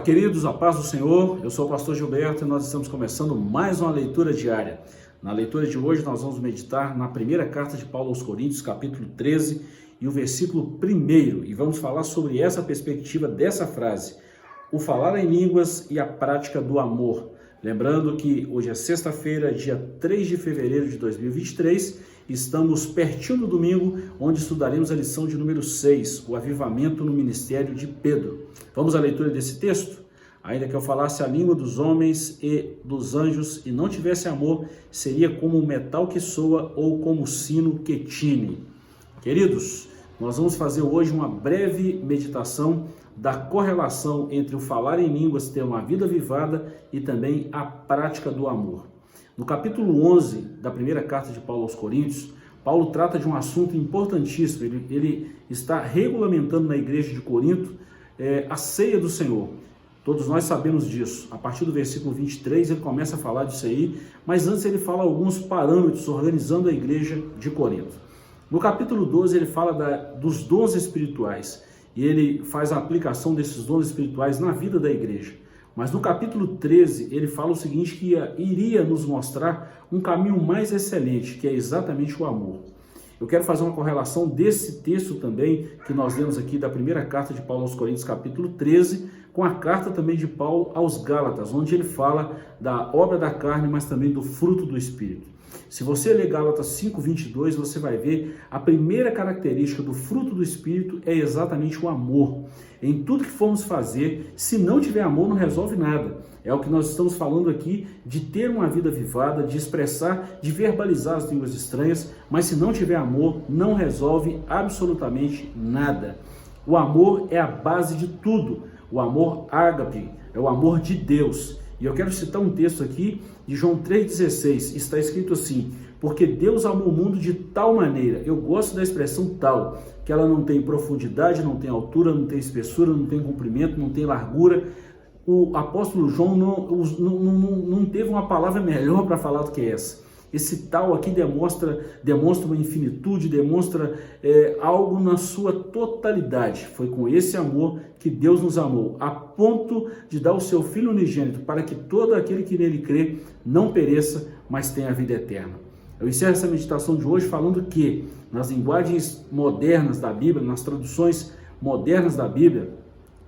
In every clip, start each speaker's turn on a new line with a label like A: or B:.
A: Fala, queridos, a paz do Senhor. Eu sou o pastor Gilberto e nós estamos começando mais uma leitura diária. Na leitura de hoje nós vamos meditar na primeira carta de Paulo aos Coríntios, capítulo 13 e o versículo 1, e vamos falar sobre essa perspectiva dessa frase: o falar em línguas e a prática do amor. Lembrando que hoje é sexta-feira, dia 3 de fevereiro de 2023, estamos pertinho do domingo, onde estudaremos a lição de número 6, o avivamento no ministério de Pedro. Vamos à leitura desse texto? Ainda que eu falasse a língua dos homens e dos anjos e não tivesse amor, seria como o metal que soa ou como o sino que tine. Queridos, nós vamos fazer hoje uma breve meditação da correlação entre o falar em línguas, ter uma vida avivada, e também a prática do amor. No capítulo 11 da primeira carta de Paulo aos Coríntios, Paulo trata de um assunto importantíssimo. Ele está regulamentando na igreja de Corinto a ceia do Senhor. Todos nós sabemos disso. A partir do versículo 23 ele começa a falar disso aí, mas antes ele fala alguns parâmetros organizando a igreja de Corinto. No capítulo 12 ele fala dos dons espirituais e ele faz a aplicação desses dons espirituais na vida da igreja. Mas no capítulo 13 ele fala o seguinte, que iria nos mostrar um caminho mais excelente, que é exatamente o amor. Eu quero fazer uma correlação desse texto também, que nós lemos aqui da primeira carta de Paulo aos Coríntios, capítulo 13, com a carta também de Paulo aos Gálatas, onde ele fala da obra da carne, mas também do fruto do Espírito. Se você ler Gálatas 5:22, você vai ver a primeira característica do fruto do Espírito é exatamente o amor. Em tudo que formos fazer, se não tiver amor, não resolve nada. É o que nós estamos falando aqui, de ter uma vida avivada, de expressar, de verbalizar as línguas estranhas, mas se não tiver amor, não resolve absolutamente nada. O amor é a base de tudo. O amor ágape, é o amor de Deus. E eu quero citar um texto aqui de João 3,16, está escrito assim: porque Deus amou o mundo de tal maneira, eu gosto da expressão tal, que ela não tem profundidade, não tem altura, não tem espessura, não tem comprimento, não tem largura. O apóstolo João não teve uma palavra melhor para falar do que essa. Esse tal aqui demonstra uma infinitude, demonstra algo na sua totalidade. Foi com esse amor que Deus nos amou, a ponto de dar o seu Filho unigênito, para que todo aquele que nele crê não pereça, mas tenha a vida eterna. Eu encerro essa meditação de hoje falando que, nas linguagens modernas da Bíblia, nas traduções modernas da Bíblia,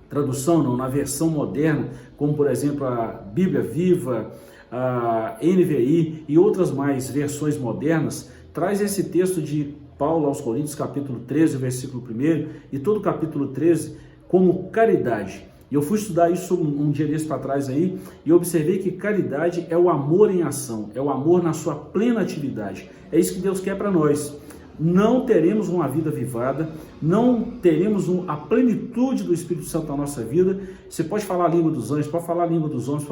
A: tradução não, na versão moderna, como por exemplo a Bíblia Viva, a NVI e outras mais versões modernas, traz esse texto de Paulo aos Coríntios, capítulo 13, versículo 1, e todo o capítulo 13, como caridade. E eu fui estudar isso um dia desse para trás aí, e observei que caridade é o amor em ação, é o amor na sua plena atividade. É isso que Deus quer para nós. Não teremos uma vida avivada, não teremos a plenitude do Espírito Santo na nossa vida. Você pode falar a língua dos anjos, pode falar a língua dos homens,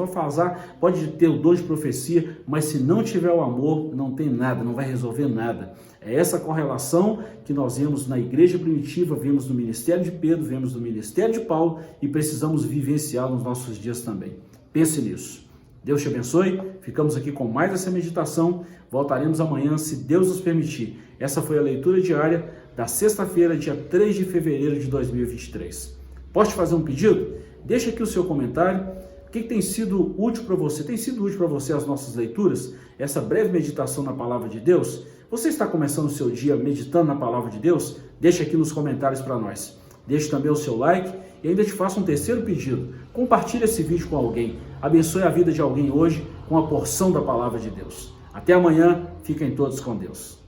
A: pode ter o dom de profecia, mas se não tiver o amor, não tem nada, não vai resolver nada. É essa correlação que nós vemos na igreja primitiva, vemos no ministério de Pedro, vemos no ministério de Paulo e precisamos vivenciar nos nossos dias também. Pense nisso. Deus te abençoe, ficamos aqui com mais essa meditação, voltaremos amanhã, se Deus nos permitir. Essa foi a leitura diária da sexta-feira, dia 3 de fevereiro de 2023. Posso te fazer um pedido? Deixa aqui o seu comentário, o que tem sido útil para você? Tem sido útil para você as nossas leituras? Essa breve meditação na Palavra de Deus? Você está começando o seu dia meditando na Palavra de Deus? Deixa aqui nos comentários para nós. Deixe também o seu like e ainda te faço um terceiro pedido. Compartilhe esse vídeo com alguém. Abençoe a vida de alguém hoje com a porção da Palavra de Deus. Até amanhã. Fiquem todos com Deus.